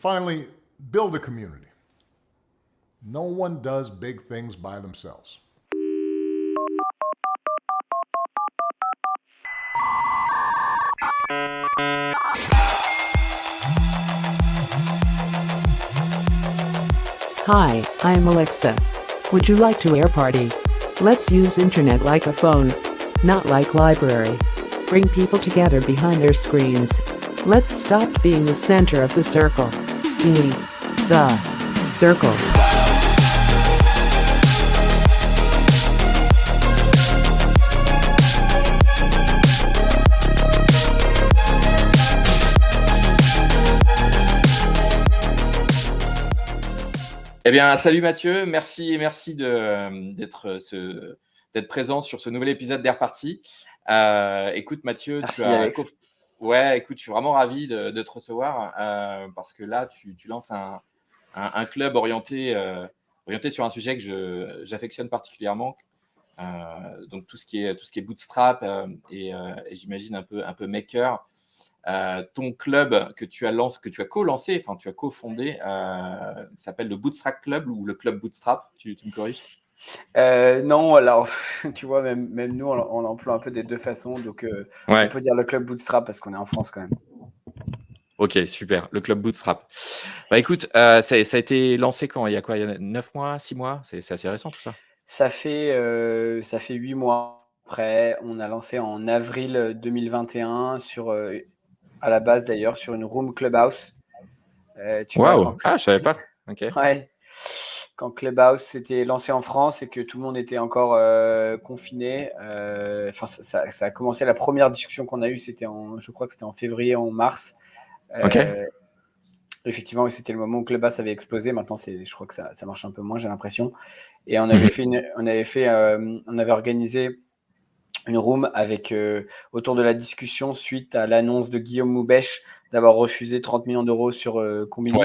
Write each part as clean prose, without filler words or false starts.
finally, build a community. No one does big things by themselves. Hi, I'm Alexa. Would you like to air party? Let's use internet like a phone, not like library. Bring people together behind their screens. Let's stop being the center of the circle. Be the circle. Eh bien, salut Mathieu, merci d'être présent sur ce nouvel épisode d'Air Party. Écoute Mathieu, merci Alex. Écoute, je suis vraiment ravi de te recevoir parce que là, tu lances un club orienté sur un sujet que j'affectionne particulièrement. Donc tout ce qui est bootstrap et j'imagine un peu maker. Ton club que tu as co-lancé, enfin tu as co-fondé, s'appelle le Bootstrap Club ou le Club Bootstrap, tu me corriges? Non, alors tu vois, même nous on l'emploie un peu des deux façons, donc on peut dire le Club Bootstrap parce qu'on est en France quand même. Ok, super, le Club Bootstrap. Bah écoute, ça a été lancé quand? Il y a quoi? Il y a 9 mois, 6 mois? C'est assez récent tout ça. Ça fait 8 mois. Après, on a lancé en avril 2021 à la base d'ailleurs sur une room Clubhouse. Waouh, je savais pas. Ok. Ouais. Quand Clubhouse s'était lancé en France et que tout le monde était encore confiné, ça a commencé. La première discussion qu'on a eue, je crois que c'était en février, en mars. Effectivement, c'était le moment où Clubhouse avait explosé. Maintenant, je crois que ça marche un peu moins, j'ai l'impression. Et on avait organisé une room autour de la discussion suite à l'annonce de Guillaume Moubèche d'avoir refusé 30 millions d'euros sur Combini.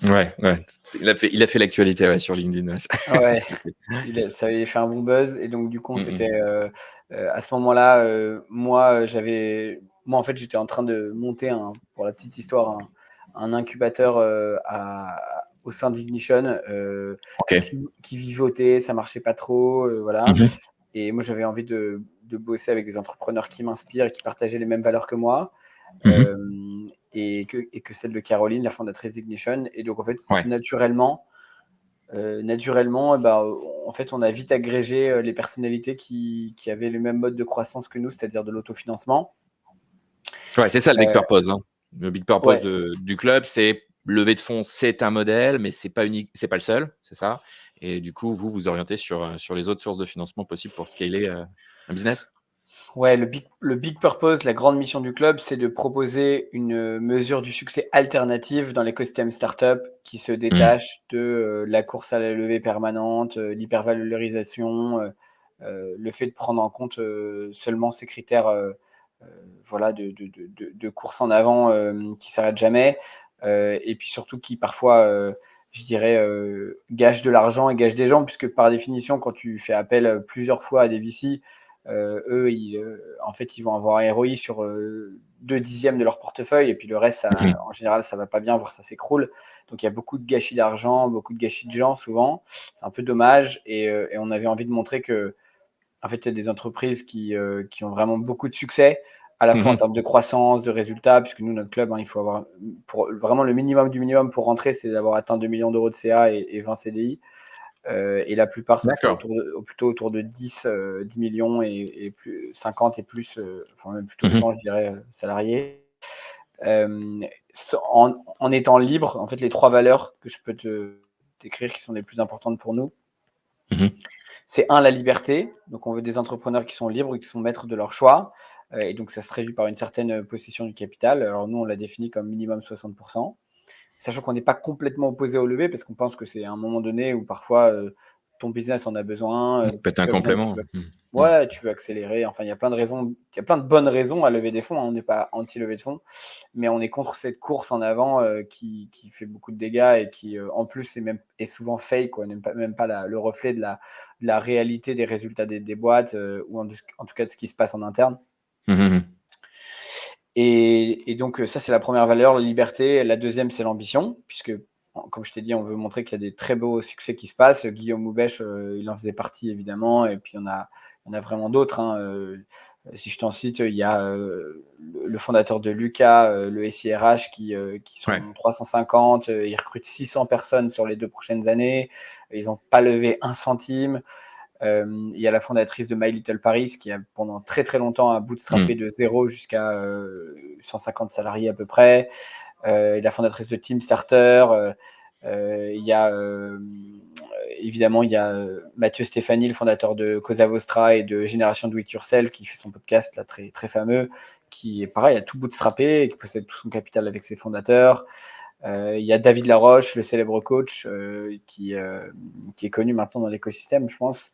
Ouais. Il a fait l'actualité sur LinkedIn. Ouais, ça avait fait un bon buzz. Et donc, du coup, c'était à ce moment-là, moi, en fait, j'étais en train de monter, pour la petite histoire, un incubateur au sein d'Ignition qui vivotait, ça marchait pas trop, voilà. Et moi, j'avais envie de bosser avec des entrepreneurs qui m'inspirent et qui partageaient les mêmes valeurs que moi. Et que celle de Caroline, la fondatrice d'Ignition. Et donc, en fait, naturellement, en fait, on a vite agrégé les personnalités qui avaient le même mode de croissance que nous, c'est-à-dire de l'autofinancement. Ouais, c'est ça le big purpose. Le big purpose du club, c'est lever de fonds, c'est un modèle, mais c'est pas unique, c'est pas le seul, c'est ça. Et du coup, vous orientez sur les autres sources de financement possibles pour scaler un business. Ouais, le big purpose, la grande mission du club, c'est de proposer une mesure du succès alternative dans l'écosystème startup qui se détache de la course à la levée permanente, l'hypervalorisation, le fait de prendre en compte seulement ces critères de course en avant qui s'arrêtent jamais, et puis surtout qui parfois, je dirais, gâchent de l'argent et gâchent des gens, puisque par définition, quand tu fais appel plusieurs fois à des VC, eux, en fait, ils vont avoir un ROI sur 2/10 de leur portefeuille, et puis le reste, en général, ça va pas bien, voire ça s'écroule. Donc, il y a beaucoup de gâchis d'argent, beaucoup de gâchis de gens, souvent. C'est un peu dommage, et on avait envie de montrer que, en fait, il y a des entreprises qui ont vraiment beaucoup de succès, à la fois en termes de croissance, de résultats, puisque nous, notre club, il faut avoir vraiment le minimum du minimum pour rentrer, c'est d'avoir atteint 2 millions d'euros de CA et 20 CDI. Et la plupart sont plutôt autour de 10 millions et plus 50 et plus, enfin même plutôt 100, je dirais, salariés. En étant libre, en fait, les 3 valeurs que je peux te décrire qui sont les plus importantes pour nous, c'est la liberté. Donc, on veut des entrepreneurs qui sont libres et qui sont maîtres de leur choix. Et donc, ça se réduit par une certaine possession du capital. Alors, nous, on l'a défini comme minimum 60%. Sachant qu'on n'est pas complètement opposé au lever, parce qu'on pense que c'est à un moment donné où parfois ton business en a besoin. Peut-être un complément. Tu veux accélérer. Enfin, il y a plein de bonnes raisons à lever des fonds. On n'est pas anti-levée de fonds, mais on est contre cette course en avant qui fait beaucoup de dégâts et qui, en plus, est souvent fake, quoi. Même pas le reflet de la réalité des résultats des boîtes ou en tout cas de ce qui se passe en interne. Et donc, ça, c'est la première valeur, la liberté. La deuxième, c'est l'ambition, puisque, comme je t'ai dit, on veut montrer qu'il y a des très beaux succès qui se passent. Guillaume Houbèche, il en faisait partie, évidemment, et puis il y en a vraiment d'autres. Si je t'en cite, il y a le fondateur de Lucas, le SIRH, qui sont 350. Ils recrutent 600 personnes sur les 2 prochaines années. Ils n'ont pas levé un centime. Il y a la fondatrice de My Little Paris qui a pendant très très longtemps bootstrappé de 0 jusqu'à 150 salariés à peu près. La fondatrice de Team Starter. Il y a évidemment Mathieu Stéphanie, le fondateur de Cosa Vostra et de Génération Do It Yourself, qui fait son podcast là, très, très fameux, qui est pareil, a tout bootstrappé et qui possède tout son capital avec ses fondateurs. Il y a David Laroche, le célèbre coach, qui est connu maintenant dans l'écosystème, je pense,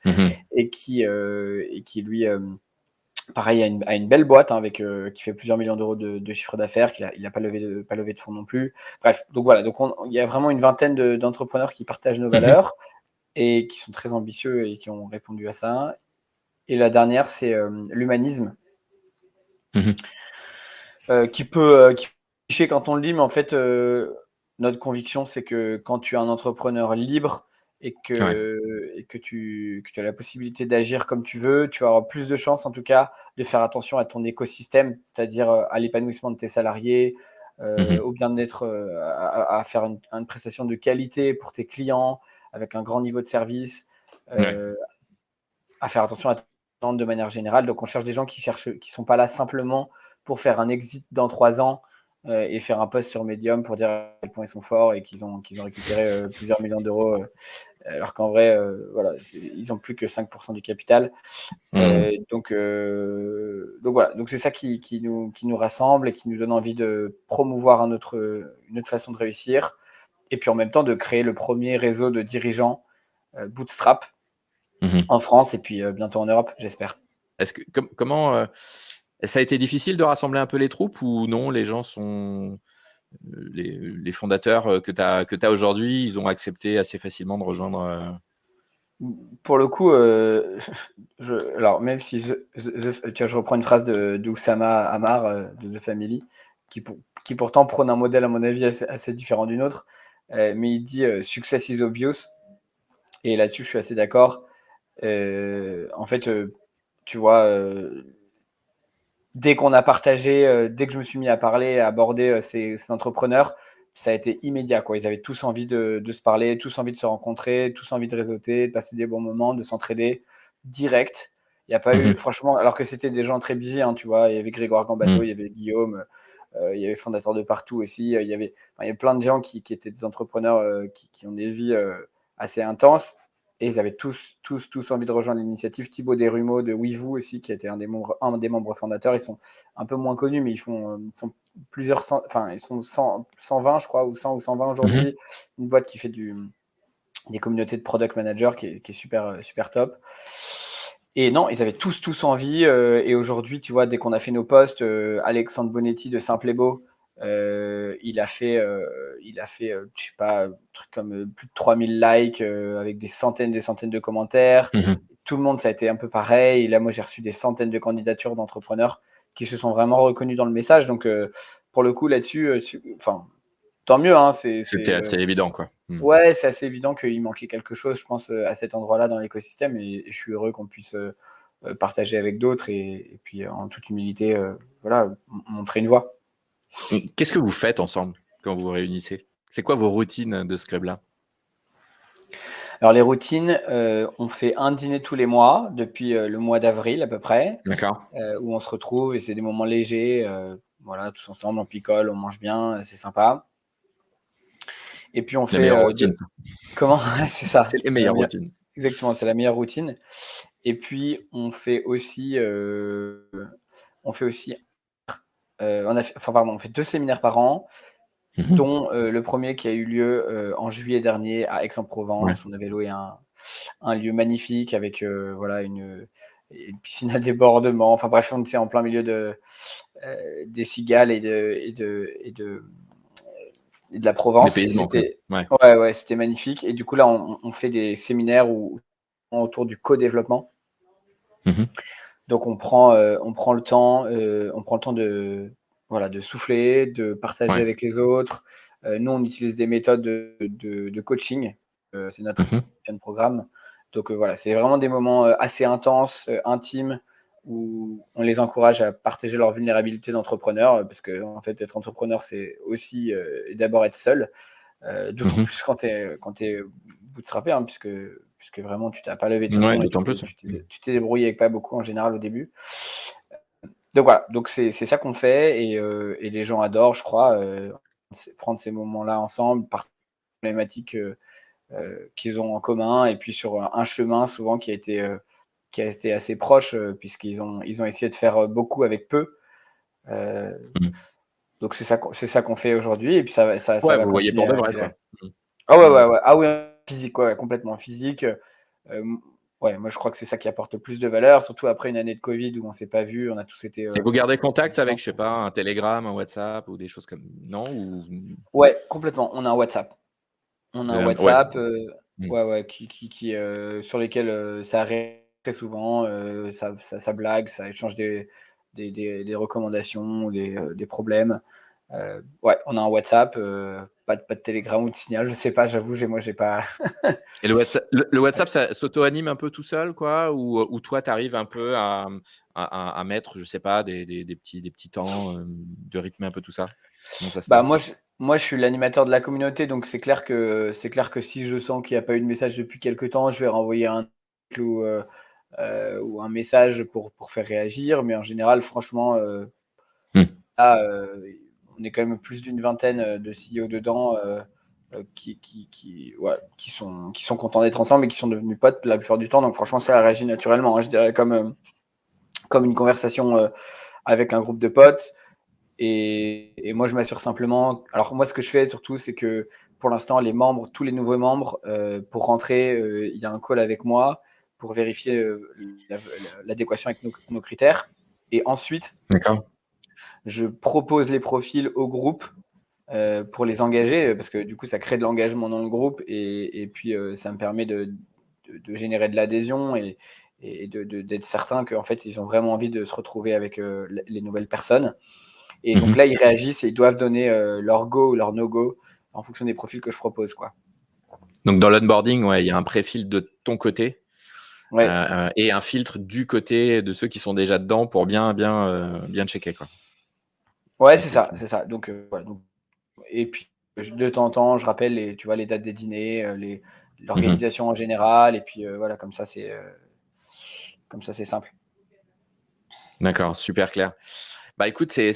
et qui lui, pareil, a une belle boîte qui fait plusieurs millions d'euros de chiffre d'affaires, il n'a pas levé de fonds non plus. Bref, donc voilà, il y a vraiment une vingtaine d'entrepreneurs qui partagent nos valeurs et qui sont très ambitieux et qui ont répondu à ça. Et la dernière, c'est l'humanisme, qui peut cliché quand on le dit, mais en fait, notre conviction, c'est que quand tu es un entrepreneur libre et que tu as la possibilité d'agir comme tu veux, tu vas avoir plus de chances, en tout cas, de faire attention à ton écosystème, c'est-à-dire à l'épanouissement de tes salariés, au bien-être, à faire une prestation de qualité pour tes clients, avec un grand niveau de service, à faire attention à tes clients de manière générale. Donc, on cherche des gens qui sont pas là simplement pour faire un exit dans 3 ans et faire un post sur Medium pour dire à quel point ils sont forts et qu'ils ont récupéré plusieurs millions d'euros, alors qu'en vrai, voilà, ils n'ont plus que 5% du capital. Donc voilà, donc c'est ça qui nous rassemble et qui nous donne envie de promouvoir une autre façon de réussir, et puis en même temps de créer le premier réseau de dirigeants bootstrap en France et puis bientôt en Europe, j'espère. Est-ce que comment ça a été difficile de rassembler un peu les troupes, ou non, les gens sont les fondateurs que tu as aujourd'hui, ils ont accepté assez facilement de rejoindre Pour le coup, alors même si je reprends une phrase d'Oussama Ammar de The Family, qui pourtant prône un modèle, à mon avis, assez différent du nôtre, mais il dit success is obvious, et là-dessus je suis assez d'accord. En fait, tu vois, dès qu'on a partagé, dès que je me suis mis à parler, à aborder ces entrepreneurs, ça a été immédiat, quoi. Ils avaient tous envie de se parler, tous envie de se rencontrer, tous envie de réseauter, de passer des bons moments, de s'entraider direct. Il n'y a pas eu, franchement, alors que c'était des gens très busy, tu vois. Il y avait Grégoire Gambato, il y avait Guillaume, il y avait fondateurs de partout aussi. Il y avait plein de gens qui étaient des entrepreneurs qui ont des vies assez intenses. Et ils avaient tous envie de rejoindre l'initiative. Thibaut Desrumeaux de WeVoo aussi, qui était un des membres fondateurs. Ils sont un peu moins connus, mais ils sont plusieurs ils sont 120, je crois, ou 100 ou 120 aujourd'hui. Une boîte qui fait des communautés de product managers qui est super, super top. Et non, ils avaient tous envie. Et aujourd'hui, tu vois, dès qu'on a fait nos posts, Alexandre Bonetti de Simple et Beau, il a fait, je sais pas, un truc comme plus de 3000 likes avec des centaines de commentaires. Tout le monde, ça a été un peu pareil. Et là, moi, j'ai reçu des centaines de candidatures d'entrepreneurs qui se sont vraiment reconnus dans le message. Donc, pour le coup, là-dessus, tant mieux. C'était assez évident, quoi. Ouais, c'est assez évident qu'il manquait quelque chose, je pense, à cet endroit-là dans l'écosystème. Et je suis heureux qu'on puisse partager avec d'autres et puis, en toute humilité, voilà, montrer une voie. Qu'est-ce que vous faites ensemble quand vous vous réunissez? C'est quoi vos routines de ce club-là? Alors les routines, on fait un dîner tous les mois depuis le mois d'avril à peu près. D'accord. Où on se retrouve et c'est des moments légers, voilà, tous ensemble, on picole, on mange bien, c'est sympa. Et puis on Les fait meilleures routines. Comment? C'est ça. C'est les meilleures routines. Exactement, c'est la meilleure routine. Et puis on fait aussi, on fait 2 séminaires par an, dont le premier qui a eu lieu en juillet dernier à Aix-en-Provence. On avait loué un lieu magnifique avec voilà, une piscine à débordement. Enfin bref, on était en plein milieu des cigales et de la Provence. C'était c'était magnifique. Et du coup là, on fait des séminaires autour du co-développement. Donc on prend le temps voilà, de souffler, de partager Ouais. avec les autres. Nous, on utilise des méthodes de coaching. C'est notre Mhm. programme. Donc voilà, c'est vraiment des moments assez intenses, intimes, où on les encourage à partager leur vulnérabilité d'entrepreneur, parce que en fait, être entrepreneur, c'est aussi d'abord être seul, d'autant Mhm. plus quand tu es bootstrappé, hein, puisque vraiment tu t'as pas levé de Ouais, fonds et d'autant plus. tu t'es débrouillé avec pas beaucoup en général au début. Donc voilà, donc c'est ça qu'on fait et les gens adorent, je crois, prendre ces moments-là ensemble, par problématiques qu'ils ont en commun et puis sur un chemin souvent qui a été assez proche, puisqu'ils ont essayé de faire beaucoup avec peu. Mhm. Donc c'est ça qu'on fait aujourd'hui et puis ça Ouais, va vous voyez continuer pour de à vrai, quoi. accélérer. Ah ouais, Mhm. ouais, ouais. Ah oui, physique, ouais, complètement physique. Ouais, moi je crois que c'est ça qui apporte le plus de valeur, surtout après une année de Covid où on s'est pas vu, on a tous été Et vous gardez à contact avec, distance. je sais pas, un Telegram, un WhatsApp ou des choses comme non ou Ouais, complètement. On a un WhatsApp. On a un ouais. WhatsApp, Mmh. ouais, ouais, sur lesquels ça arrive très souvent, ça blague, ça échange des recommandations, des problèmes. Ouais, on a un WhatsApp, pas de Telegram ou de Signal, je sais pas, j'avoue, j'ai pas. Et le WhatsApp, ça s'auto-anime un peu tout seul, quoi? Ou toi, tu arrives un peu à mettre, je sais pas, des petits temps, de rythmer un peu tout ça? Comment ça se Bah, passe? moi, je suis l'animateur de la communauté, donc c'est clair que si je sens qu'il y a pas eu de message depuis quelque temps, je vais renvoyer un ou un message pour faire réagir. Mais en général, franchement, Mmh. là, on est quand même plus d'une vingtaine de CEO dedans, ouais, qui sont contents d'être ensemble et qui sont devenus potes la plupart du temps. Donc franchement, ça réagit naturellement, hein, je dirais comme une conversation avec un groupe de potes. Et moi, je m'assure simplement. Alors moi, ce que je fais surtout, c'est que pour l'instant, tous les nouveaux membres, pour rentrer, il y a un call avec moi pour vérifier l'adéquation avec nos critères. Et ensuite, D'accord. je propose les profils au groupe pour les engager, parce que du coup, ça crée de l'engagement dans le groupe et puis ça me permet de générer de l'adhésion et d'être certain qu'en fait, ils ont vraiment envie de se retrouver avec les nouvelles personnes. Et donc Mmh. là, ils réagissent et ils doivent donner leur go ou leur no-go en fonction des profils que je propose, quoi. Donc dans l'onboarding, ouais, il y a un préfil de ton côté, Ouais, et un filtre du côté de ceux qui sont déjà dedans pour bien checker, quoi. ouais, c'est OK, ça, OK. c'est ça. Donc, voilà, et puis de temps en temps, je rappelle tu vois, les dates des dîners, Mmh. l'organisation en général, et puis voilà, comme ça, c'est simple. D'accord, super clair. Bah, écoute, c'est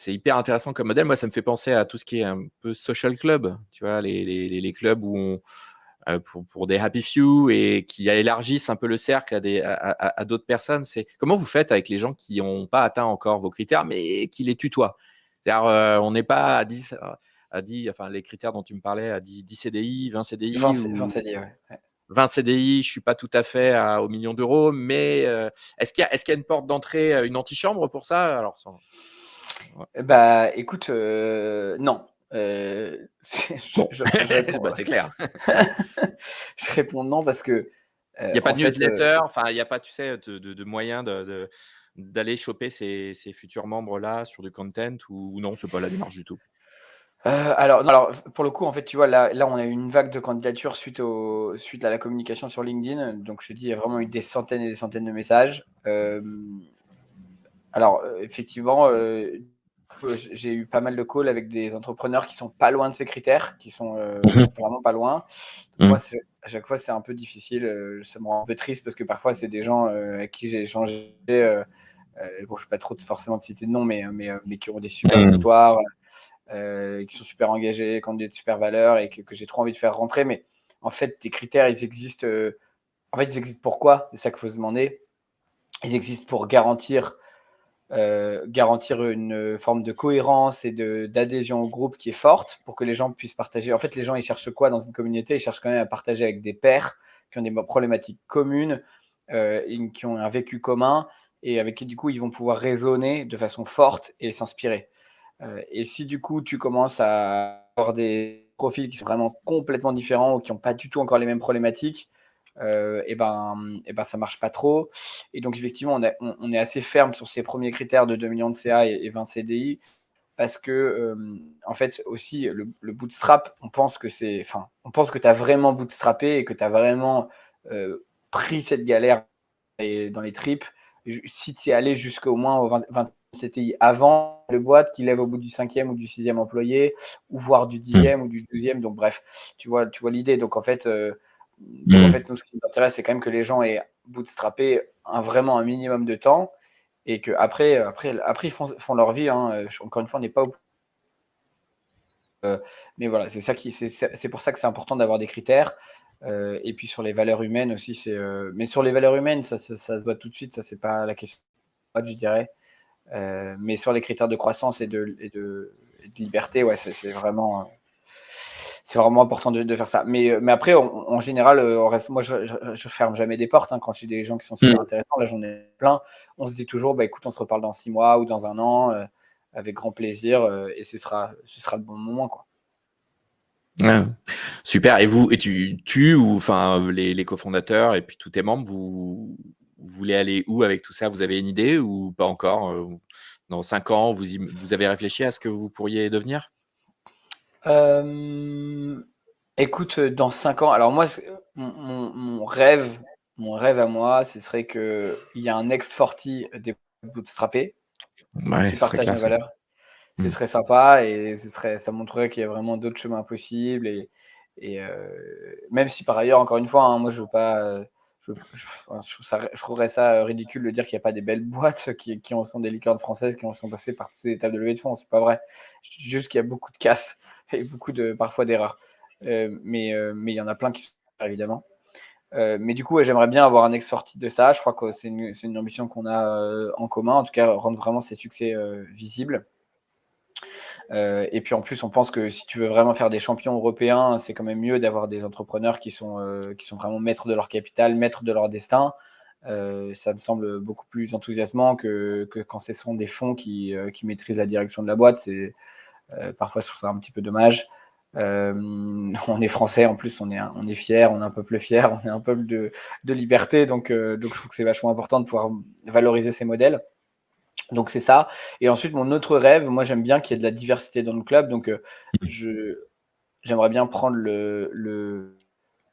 hyper intéressant comme modèle. Moi, ça me fait penser à tout ce qui est un peu social club, tu vois? Les clubs où on pour des happy few et qui élargissent un peu le cercle à d'autres personnes. C'est comment vous faites avec les gens qui n'ont pas atteint encore vos critères, mais qui les tutoient? C'est-à-dire, on n'est pas à 10 enfin, les critères dont tu me parlais, à 10 CDI, 20 CDI 20 ou CD, ouais. 20 CDI, je suis pas tout à fait au million d'euros, mais est-ce qu'il y a une porte d'entrée, une antichambre pour ça? Alors sans ouais. Bah, écoute, non. Bon, Je réponds, bah, c'est clair. je réponds non parce que, Il y a pas en de fait, newsletter, enfin, il y a pas, tu sais, de moyen d'aller choper ces futurs membres-là sur du content ou non, c'est pas la démarche du tout? alors non, alors pour le coup, en fait, tu vois, là, on a eu une vague de candidatures suite à la communication sur LinkedIn. Donc je te dis, il y a vraiment eu des centaines et des centaines de messages. Alors, effectivement, j'ai eu pas mal de calls avec des entrepreneurs qui sont pas loin de ces critères, qui sont, Mmh. vraiment pas loin. Donc moi, Mmh. à chaque fois, c'est un peu difficile, ça me rend un peu triste parce que parfois, c'est des gens, avec qui j'ai échangé, bon, je ne vais pas trop forcément te citer de nom, mais qui ont des super Mmh. histoires, qui sont super engagés, qui ont des super valeurs et que j'ai trop envie de faire rentrer. Mais en fait, tes critères, ils existent, en fait, ils existent pourquoi? C'est ça qu'il faut se demander. Ils existent pour garantir une forme de cohérence et d'adhésion au groupe qui est forte pour que les gens puissent partager. En fait, les gens, ils cherchent quoi dans une communauté? Ils cherchent quand même à partager avec des pairs qui ont des problématiques communes, et qui ont un vécu commun et avec qui, du coup, ils vont pouvoir raisonner de façon forte et s'inspirer. Et si, du coup, tu commences à avoir des profils qui sont vraiment complètement différents ou qui n'ont pas du tout encore les mêmes problématiques, et ben ça marche pas trop. Et donc effectivement, on est assez ferme sur ces premiers critères de 2 millions de CA et 20 CDI parce que en fait aussi le bootstrap, on pense que tu as vraiment bootstrappé et que tu as vraiment pris cette galère dans les tripes. Si tu es allé jusqu'au moins au 20 CTI avant le boîte qui lève au bout du 5e ou du 6e employé, ou voire du 10e ou du 12e. Donc bref, tu vois l'idée. Donc en fait, nous, ce qui nous intéresse, c'est quand même que les gens aient bootstrappé vraiment un minimum de temps et qu'après, ils font leur vie. Hein. Encore une fois, on n'est pas au... mais voilà, c'est pour ça que c'est important d'avoir des critères. Et puis sur les valeurs humaines aussi, mais sur les valeurs humaines, ça se voit tout de suite, ça c'est pas la question, je dirais. Mais sur les critères de croissance et de liberté, ouais, c'est vraiment important de faire ça. Mais après, en général, moi, je ferme jamais des portes. Hein, quand j'ai des gens qui sont super intéressants, là, j'en ai plein. On se dit toujours, bah, écoute, on se reparle dans 6 mois ou dans 1 an, avec grand plaisir, et ce sera le bon moment, quoi. Ouais. Super. Et ou enfin les cofondateurs et puis tous tes membres, vous voulez aller où avec tout ça? Vous avez une idée ou pas encore? Dans 5 ans, vous avez réfléchi à ce que vous pourriez devenir? Écoute, dans 5 ans, alors moi, mon rêve à moi, ce serait qu'il y ait un ex-40 des bootstrappés Ouais, qui ce serait partagent mes classe. valeurs. Ce serait sympa et ça montrerait qu'il y a vraiment d'autres chemins possibles. Et même si par ailleurs, encore une fois, hein, moi je veux pas. Je trouverais ça ridicule de dire qu'il n'y a pas des belles boîtes qui sont des licornes françaises qui sont passées par toutes ces étapes de levée de fonds. C'est pas vrai. Juste qu'il y a beaucoup de casses et parfois d'erreurs. Mais il y en a plein qui sont évidemment. Mais du coup, ouais, j'aimerais bien avoir un ex-sortie de ça. Je crois que c'est une ambition qu'on a en commun. En tout cas, rendre vraiment ces succès visibles. Et puis en plus, on pense que si tu veux vraiment faire des champions européens, c'est quand même mieux d'avoir des entrepreneurs qui sont vraiment maîtres de leur capital, maîtres de leur destin. Ça me semble beaucoup plus enthousiasmant que quand ce sont des fonds qui maîtrisent la direction de la boîte. Parfois, je trouve ça un petit peu dommage. On est français, en plus, on est fiers, on est un peuple fier, on est un peuple de liberté. Donc, je trouve que c'est vachement important de pouvoir valoriser ces modèles. Donc c'est ça. Et ensuite, mon autre rêve, moi j'aime bien qu'il y ait de la diversité dans le club. Donc j'aimerais bien prendre le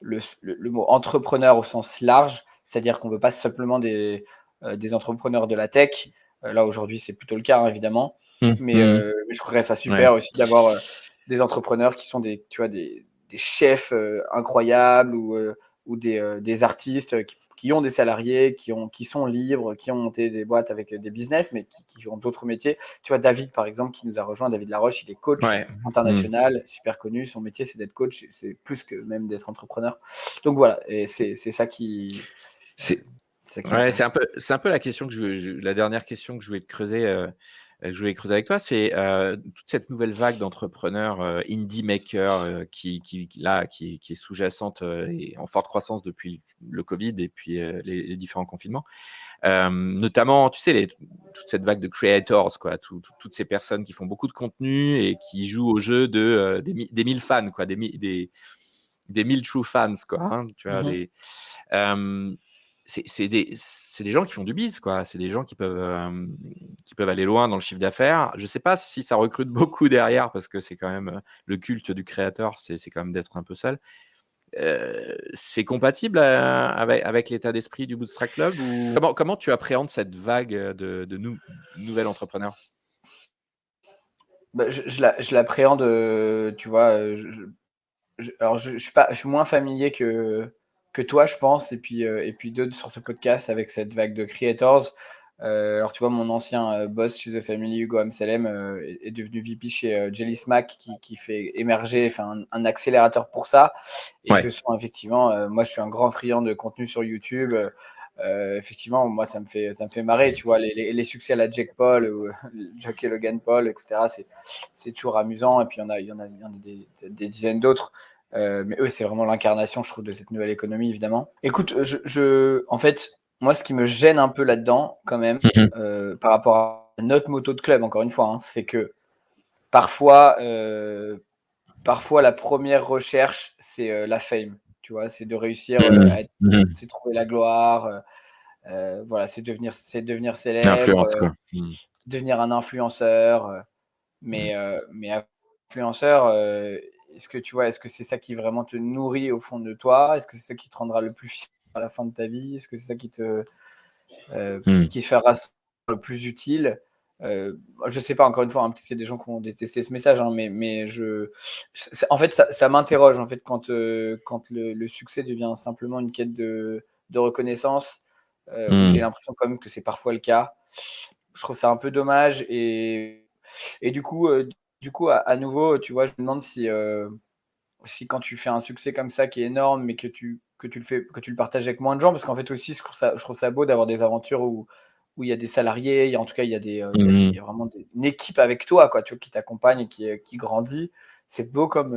mot entrepreneur au sens large, c'est-à-dire qu'on ne veut pas simplement des entrepreneurs de la tech. Là aujourd'hui, c'est plutôt le cas, hein, évidemment. Mais je trouverais ça super aussi d'avoir des entrepreneurs qui sont des chefs incroyables ou des artistes qui ont des salariés, qui sont libres, qui ont monté des boîtes avec des business, mais qui ont d'autres métiers. Tu vois, David, par exemple, qui nous a rejoint, David Laroche, il est coach international, super connu. Son métier, c'est d'être coach. C'est plus que même d'être entrepreneur. Donc voilà, et c'est ça qui... C'est un peu la question la dernière question que je voulais te creuser. Que je voulais creuser avec toi, c'est toute cette nouvelle vague d'entrepreneurs indie makers qui est sous-jacente et en forte croissance depuis le Covid et puis les différents confinements. Notamment, tu sais, toute cette vague de creators, quoi, toutes ces personnes qui font beaucoup de contenu et qui jouent au jeu des 1000 fans, quoi, des 1000 true fans, quoi. Hein, tu vois, c'est des gens qui font du biz, quoi. C'est des gens qui peuvent aller loin dans le chiffre d'affaires. Je ne sais pas si ça recrute beaucoup derrière parce que c'est quand même le culte du créateur, c'est quand même d'être un peu seul. C'est compatible avec l'état d'esprit du Bootstrap Club ou comment tu appréhendes cette vague de nouvelles entrepreneurs? Bah, je l'appréhende, tu vois. Alors, je suis moins familier que toi, je pense, et puis d'autres sur ce podcast avec cette vague de creators. Alors, tu vois, mon ancien boss chez The Family, Hugo Amsalem, est devenu VP chez Jelly Smack, qui fait émerger un accélérateur pour ça. Et ce sont effectivement, moi, je suis un grand friand de contenu sur YouTube. Effectivement, moi, ça me fait marrer, tu vois, les succès à la Jake Paul ou Jack et Logan Paul, etc. C'est toujours amusant. Et puis, il y en a des dizaines d'autres. Mais eux, c'est vraiment l'incarnation, je trouve, de cette nouvelle économie, évidemment. Écoute, en fait, moi, ce qui me gêne un peu là-dedans, quand même, par rapport à notre moto de club, encore une fois, hein, c'est que parfois, la première recherche, c'est la fame. tu vois, c'est de réussir, c'est trouver la gloire, voilà, c'est devenir célèbre, Influence, quoi. devenir un influenceur, mais influenceur, est-ce que tu vois, est-ce que c'est ça qui vraiment te nourrit au fond de toi? Est-ce que c'est ça qui te rendra le plus fier à la fin de ta vie? Est-ce que c'est ça qui te fera le plus utile? Je sais pas, encore une fois, hein, peut-être qu'il y a des gens qui vont détester ce message, hein, mais en fait, ça m'interroge, en fait, quand le succès devient simplement une quête de reconnaissance, où j'ai l'impression quand même que c'est parfois le cas. Je trouve ça un peu dommage et du coup, à nouveau, tu vois, je me demande si quand tu fais un succès comme ça qui est énorme, mais que tu le partages avec moins de gens, parce qu'en fait aussi, je trouve ça beau d'avoir des aventures où il y a des salariés, il y a, en tout cas, il y a vraiment une équipe avec toi, quoi, tu vois, qui t'accompagne et qui grandit. C'est beau comme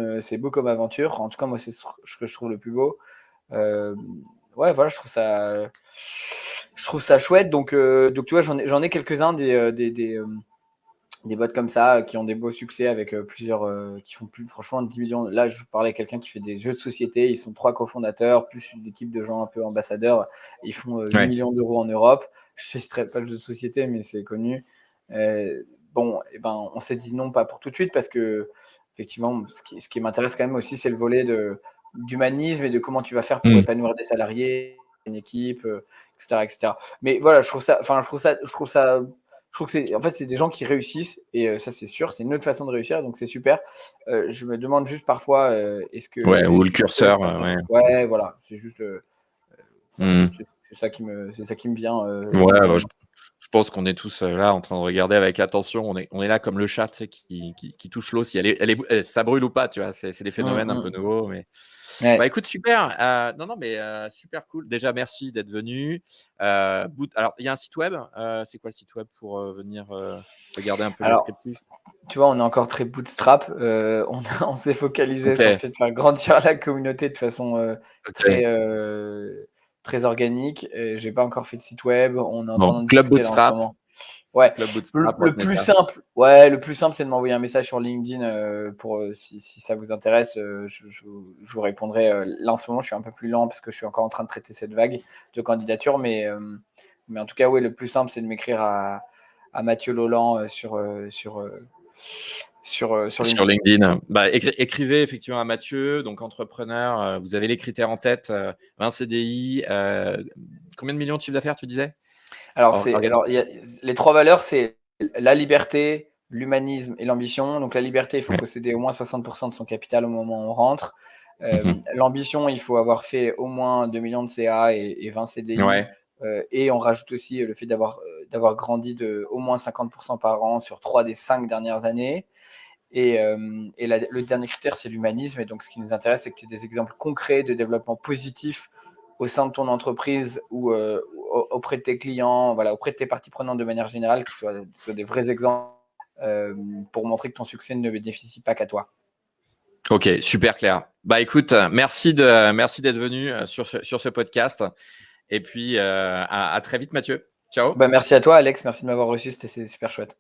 aventure. En tout cas, moi, c'est ce que je trouve le plus beau. Euh, ouais, voilà, je trouve ça chouette. Donc tu vois, j'en ai quelques-uns des bots comme ça qui ont des beaux succès avec plusieurs qui font plus franchement 10 millions. Là, je parlais à quelqu'un qui fait des jeux de société. Ils sont 3 cofondateurs, plus une équipe de gens un peu ambassadeurs. Ils font 8 millions d'euros en Europe. Je ne citerai pas le jeu de société, mais c'est connu. Bon, et ben, on s'est dit non, pas pour tout de suite, parce que effectivement, ce qui m'intéresse quand même aussi, c'est le volet d'humanisme et de comment tu vas faire pour épanouir des salariés, une équipe, etc., etc. Mais voilà, je trouve que c'est, en fait, c'est des gens qui réussissent et ça, c'est sûr, c'est une autre façon de réussir, donc c'est super. Je me demande juste parfois, est-ce que. Ouais, ou le curseur. Ouais, voilà, c'est juste. Mm. C'est ça qui me vient. Ouais, bah, je pense qu'on est tous là en train de regarder avec attention. On est là comme le chat, tu sais, qui touche l'eau, si ça brûle ou pas, tu vois. C'est des phénomènes un peu nouveaux. Mais... Ouais. Bah, écoute, super. Non, mais super cool. Déjà, merci d'être venu. Alors, il y a un site web. C'est quoi le site web pour venir regarder un peu le plus? Tu vois, on est encore très bootstrap. On s'est focalisé sur le fait de faire grandir la communauté de façon très organique. J'ai pas encore fait de site web. On est en train d'en Club discuter là en ce Bootstrap. moment. Ouais. Club Bootstrap, Le plus simple, c'est de m'envoyer un message sur LinkedIn pour si ça vous intéresse. Je vous répondrai. Là, en ce moment, je suis un peu plus lent parce que je suis encore en train de traiter cette vague de candidatures. Mais en tout cas, oui, le plus simple, c'est de m'écrire à Mathieu Lolland sur LinkedIn. Bah, écrivez effectivement à Mathieu, donc entrepreneur. Vous avez les critères en tête. 20 CDI. Combien de millions de chiffre d'affaires, tu disais? Alors, les 3 valeurs, c'est la liberté, l'humanisme et l'ambition. Donc, la liberté, il faut posséder au moins 60% de son capital au moment où on rentre. L'ambition, il faut avoir fait au moins 2 millions de CA et 20 CDI. Et on rajoute aussi le fait d'avoir grandi de au moins 50% par an sur 3 des 5 dernières années. Et le dernier critère, c'est l'humanisme. Et donc, ce qui nous intéresse, c'est que tu aies des exemples concrets de développement positif au sein de ton entreprise ou auprès de tes clients, voilà, auprès de tes parties prenantes de manière générale, qui soient des vrais exemples pour montrer que ton succès ne bénéficie pas qu'à toi. Ok, super clair. Bah écoute, merci d'être venu sur ce podcast. Et puis à très vite, Mathieu. Ciao. Bah, merci à toi, Alex. Merci de m'avoir reçu. C'était super chouette.